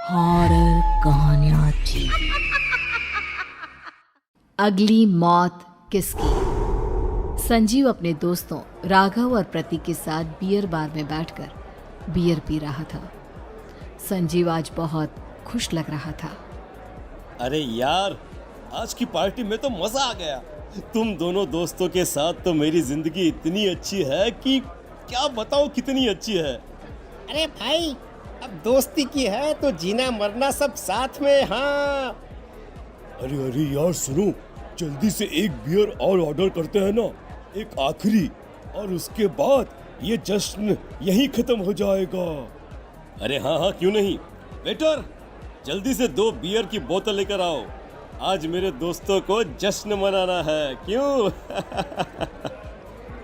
Horror कहानियां थी। अगली मौत किसकी? संजीव अपने दोस्तों राघव और प्रतीक के साथ बियर बार में बैठकर बियर पी रहा था। संजीव आज बहुत खुश लग रहा था। अरे यार, आज की पार्टी में तो मजा आ गया। तुम दोनों दोस्तों के साथ तो मेरी जिंदगी इतनी अच्छी है कि क्या बताऊं कितनी अच्छी है। अरे भाई, अब दोस्ती की है तो जीना मरना सब साथ में। हाँ, अरे अरे यार सुनो, जल्दी से एक बियर और ऑर्डर करते हैं ना, एक आखिरी, और उसके बाद ये जश्न यहीं खत्म हो जाएगा। अरे हाँ हाँ, क्यों नहीं। वेटर, जल्दी से 2 बियर की बोतल लेकर आओ। आज मेरे दोस्तों को जश्न मनाना है, क्यों?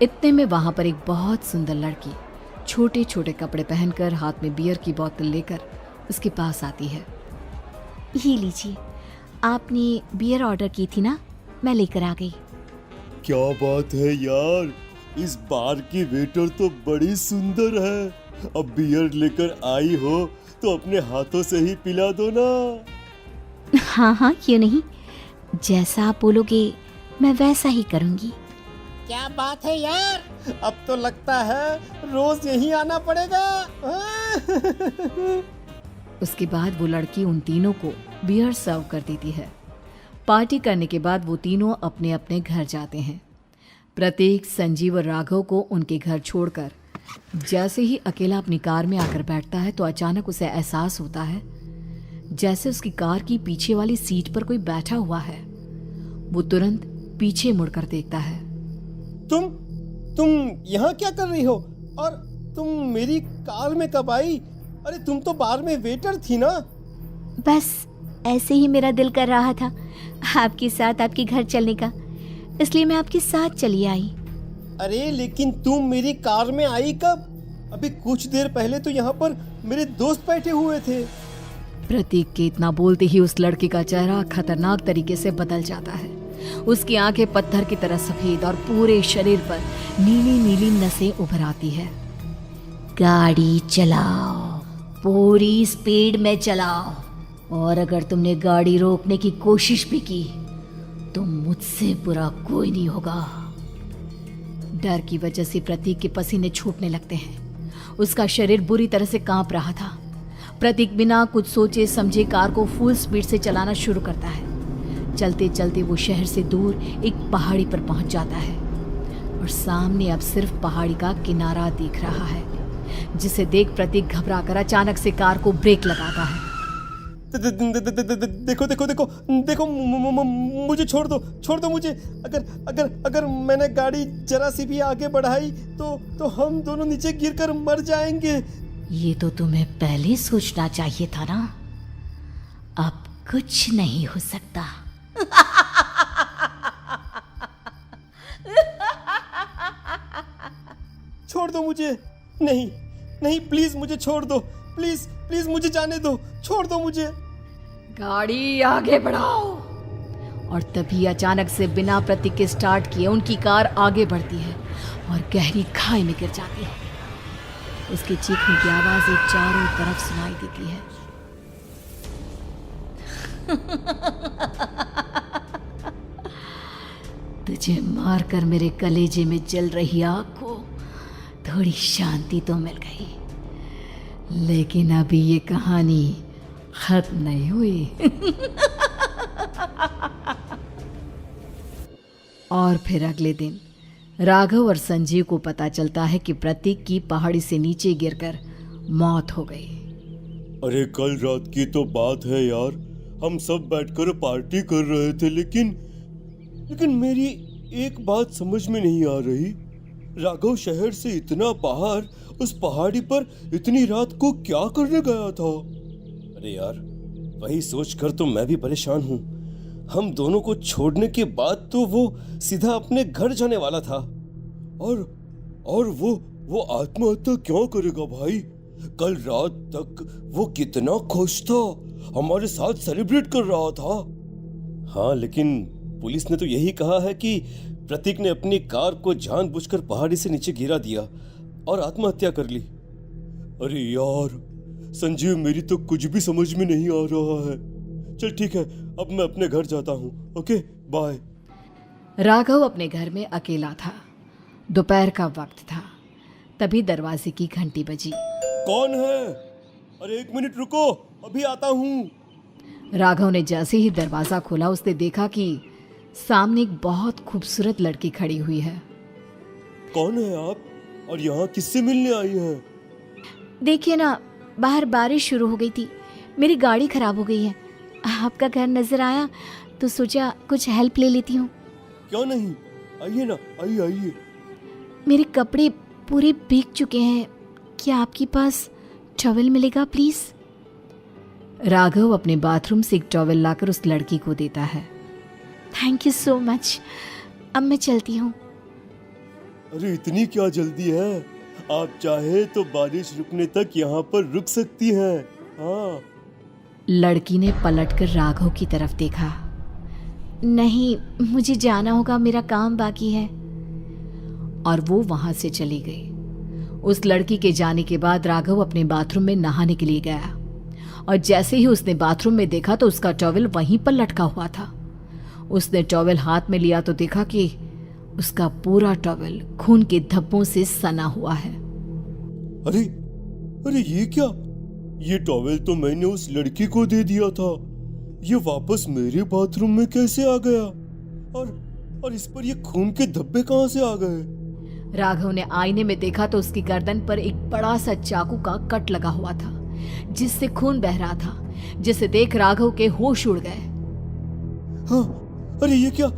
इतने में वहां पर एक बहुत सुंदर लड़की छोटे छोटे कपड़े पहनकर हाथ में बियर की बोतल लेकर उसके पास आती है। ये लीजिए, आपने बियर ऑर्डर की थी ना, मैं लेकर आ गई। क्या बात है यार, इस बार की वेटर तो बड़ी सुंदर है। अब बियर लेकर आई हो तो अपने हाथों से ही पिला दो ना। हाँ हाँ, क्यों नहीं, जैसा आप बोलोगे मैं वैसा ही करूँगी। क्या बात है यार, अब तो लगता है रोज यहीं आना पड़ेगा। उसके बाद वो लड़की उन तीनों को बियर सर्व कर देती है। पार्टी करने के बाद वो तीनों अपने अपने घर जाते हैं। प्रतीक, संजीव और राघव को उनके घर छोड़कर जैसे ही अकेला अपनी कार में आकर बैठता है तो अचानक उसे एहसास होता है जैसे उसकी कार की पीछे वाली सीट पर कोई बैठा हुआ है। वो तुरंत पीछे मुड़कर देखता है। तुम यहाँ क्या कर रही हो? और तुम मेरी कार में कब आई? अरे तुम तो बार में वेटर थी ना। बस ऐसे ही मेरा दिल कर रहा था आपके साथ आपके घर चलने का, इसलिए मैं आपके साथ चली आई। अरे लेकिन तुम मेरी कार में आई कब? अभी कुछ देर पहले तो यहाँ पर मेरे दोस्त बैठे हुए थे। प्रतीक के इतना बोलते ही उस लड़के का चेहरा खतरनाक तरीके से बदल जाता है। उसकी आंखें पत्थर की तरह सफेद और पूरे शरीर पर नीली नीली नसें उभर आती है। गाड़ी चलाओ, पूरी स्पीड में चलाओ, और अगर तुमने गाड़ी रोकने की कोशिश भी की तो मुझसे बुरा कोई नहीं होगा। डर की वजह से प्रतीक के पसीने छूटने लगते हैं। उसका शरीर बुरी तरह से कांप रहा था। प्रतीक बिना कुछ सोचे समझे कार को फुल स्पीड से चलाना शुरू करता है। चलते चलते वो शहर से दूर एक पहाड़ी पर पहुंच जाता है और सामने अब सिर्फ पहाड़ी का किनारा दिख रहा है, जिसे देख प्रतीक घबराकर अचानक से कार को ब्रेक लगाता है। देखो देखो देखो देखो, मुझे छोड़ दो मुझे। अगर मैंने गाड़ी जरा सी भी आगे बढ़ाई तो हम दोनों नीचे गिरकर मर जाएंगे। ये तो तुम्हें पहले सोचना चाहिए था ना। अब कुछ नहीं हो सकता। छोड़ दो मुझे। नहीं नहीं, प्लीज मुझे छोड़ दो। प्लीज प्लीज मुझे जाने दो, छोड़ दो मुझे। गाड़ी आगे बढ़ाओ। और तभी अचानक से बिना प्रतीक के स्टार्ट किए उनकी कार आगे बढ़ती है और गहरी खाई में गिर जाती है। उसकी चीखने की आवाजें चारों तरफ सुनाई देती है। तुझे मारकर मेरे कलेजे में जल रही आग को थोड़ी शांति तो मिल गई, लेकिन अभी ये कहानी खत्म नहीं हुई। और फिर अगले दिन राघव और संजीव को पता चलता है कि प्रतीक की पहाड़ी से नीचे गिरकर मौत हो गई। अरे कल रात की तो बात है यार, हम सब बैठकर पार्टी कर रहे थे, लेकिन मेरी एक बात समझ में नहीं आ रही। राघव शहर से इतना बाहर उस पहाड़ी पर इतनी रात को क्या करने गया था? अरे यार, वही सोचकर तो मैं भी परेशान हूँ। हम दोनों को छोड़ने के बाद तो वो सीधा अपने घर जाने वाला था, और वो आत्महत्या क्यों करेगा भाई? कल रात तक वो कितना खुश था, हमारे साथ सेलिब्रेट कर रहा था। हाँ, लेकिन पुलिस ने तो यही कहा है कि प्रतीक ने अपनी कार को जानबूझकर पहाड़ी से नीचे गिरा दिया और आत्महत्या कर ली। अरे यार, संजीव मेरी तो कुछ भी समझ में नहीं आ रहा है। चल ठीक है, अब मैं अपने घर जाता हूँ। Okay bye. राघव अपने घर में अकेला था। दोपहर का वक्त था। तभी दरवाजे की घंटी बजी। कौन है? अरे 1 मिनट रुको, अभी आता हूँ। राघव ने जैसे ही दरवाजा खोला उसने देखा कि सामने एक बहुत खूबसूरत लड़की खड़ी हुई है। कौन है आप और यहाँ किससे मिलने आई हैं? देखिए ना, बाहर बारिश शुरू हो गई थी, मेरी गाड़ी खराब हो गई है। आपका घर नजर आया तो सोचा कुछ हेल्प ले लेती हूँ। क्यों नहीं, आइए ना, आइए आइए। मेरे कपड़े पूरे भीग चुके हैं, क्या आपके पास टॉवल मिलेगा प्लीज? राघव अपने बाथरूम से एक टॉवल लाकर उस लड़की को देता है। थैंक यू सो मच, अब मैं चलती हूँ। अरे इतनी क्या जल्दी है? आप चाहे तो बारिश रुकने तक यहाँ पर रुक सकती हैं। हाँ। लड़की ने पलटकर राघव की तरफ देखा। नहीं, मुझे जाना होगा, मेरा काम बाकी है। और वो वहां से चली गई। उस लड़की के जाने के बाद राघव अपने बाथरूम में नहाने के लिए गया और जैसे ही उसने बाथरूम में देखा तो उसका टॉवल वहीं पर लटका हुआ था। उसने टॉवल हाथ में लिया तो देखा कि उसका पूरा टॉवल खून के धब्बों से सना हुआ है। अरे अरे ये क्या? ये टॉवल तो मैंने उस लड़की को दे दिया था। ये वापस मेरे बाथरूम में कैसे आ गया? और इस पर ये खून के धब्बे कहां से आ गए? राघव ने आईने में देखा तो उसकी गर्दन पर एक बड़ा सा चाकू का कट लगा हुआ था जिससे खून बह रहा था, जिसे देख राघव के होश उड़ गए। हाँ, अरे ये क्या?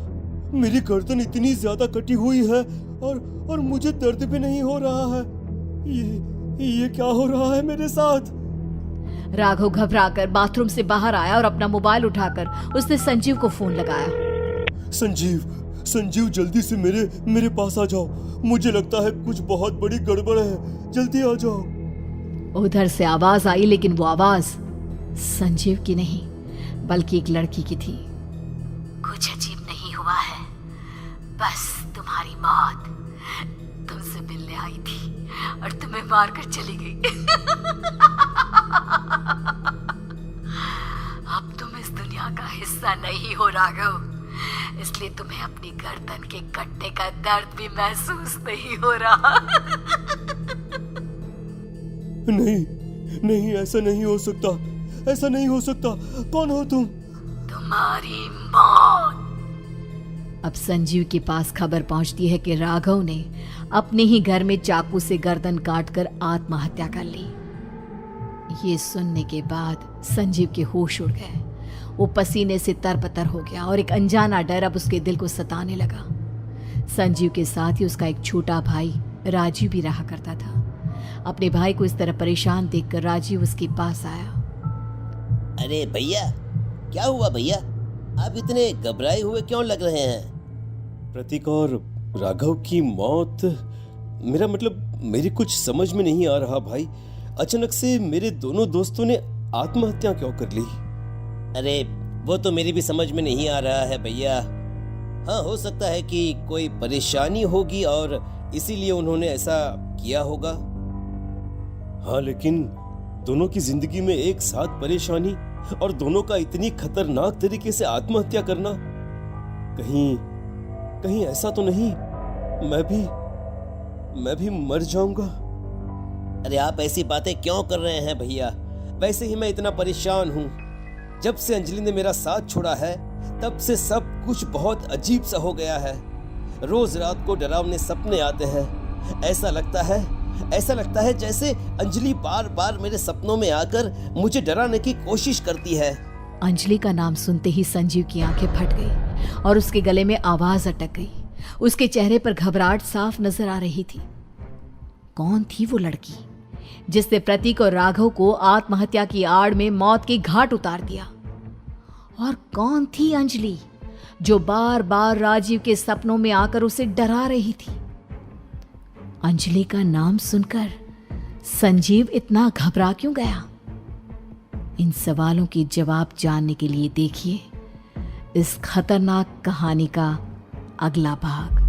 मेरी गर्दन इतनी ज्यादा कटी हुई है और मुझे दर्द भी नहीं हो रहा है। ये क्या हो रहा है मेरे साथ? राघव घबराकर बाथरूम से बाहर आया और अपना मोबाइल उठाकर उसने संजीव को फोन लगाया। संजीव जल्दी से मेरे पास आ जाओ। मुझे लगता है कुछ बहुत बड़ी गड़बड़ है, जल्दी आ जाओ। उधर से आवाज आई, लेकिन वो आवाज संजीव की नहीं बल्कि एक लड़की की थी। कुछ अजीब नहीं हुआ है, बस तुम्हारी मौत तुमसे मिलने आई थी और तुम्हें मारकर चली गई। अब तुम इस दुनिया का हिस्सा नहीं हो राघव, इसलिए तुम्हें अपनी गर्दन के कटने का दर्द भी महसूस नहीं हो रहा। नहीं, ऐसा नहीं हो सकता, ऐसा नहीं हो सकता। कौन हो तुम? तुम्हारी मौत। अब संजीव के पास खबर पहुंचती है कि राघव ने अपने ही घर में चाकू से गर्दन काटकर आत्महत्या कर ली। ये सुनने के बाद संजीव के होश उड़ गए। वो पसीने से तरबतर हो गया और एक अनजाना डर अब उसके दिल को सताने लगा। संजीव के साथ ही उसका एक छोटा भाई राजीव भी रहा करता था। अपने भाई को इस तरह परेशान देखकर राजीव उसके पास आया। अरे भैया, क्या हुआ भैया? आप इतने घबराए हुए क्यों लग रहे हैं? प्रतीक और राघव की मौत, मेरा मतलब मेरी कुछ समझ में नहीं आ रहा भाई। अचानक से मेरे दोनों दोस्तों ने आत्महत्या क्यों कर ली? अरे वो तो मेरी भी समझ में नहीं आ रहा है भैया। हाँ, हो सकता है कि कोई परेशानी होगी और इसीलिए उन्होंने ऐसा किया होगा। हाँ, लेकिन दोनों की जिंदगी में एक साथ परेशानी और दोनों का इतनी खतरनाक तरीके से आत्महत्या करना, कहीं ऐसा तो नहीं मैं भी मर जाऊंगा? अरे आप ऐसी बातें क्यों कर रहे हैं भैया? वैसे ही मैं इतना परेशान हूँ। जब से अंजलि ने मेरा साथ छोड़ा है तब से सब कुछ बहुत अजीब सा हो गया है। रोज रात को डरावने सपने आते हैं। ऐसा लगता है जैसे अंजलि बार बार मेरे सपनों में आकर मुझे डराने की कोशिश करती है। अंजलि का नाम सुनते ही संजीव की आंखें फट गई और उसके गले में आवाज अटक गई। उसके चेहरे पर घबराहट साफ नजर आ रही थी। कौन थी वो लड़की जिसने प्रतीक और राघव को आत्महत्या की आड़ में मौत के घाट उतार दिया? और कौन थी अंजलि जो बार बार राजीव के सपनों में आकर उसे डरा रही थी? अंजलि का नाम सुनकर संजीव इतना घबरा क्यों गया? इन सवालों के जवाब जानने के लिए देखिए इस खतरनाक कहानी का अगला भाग।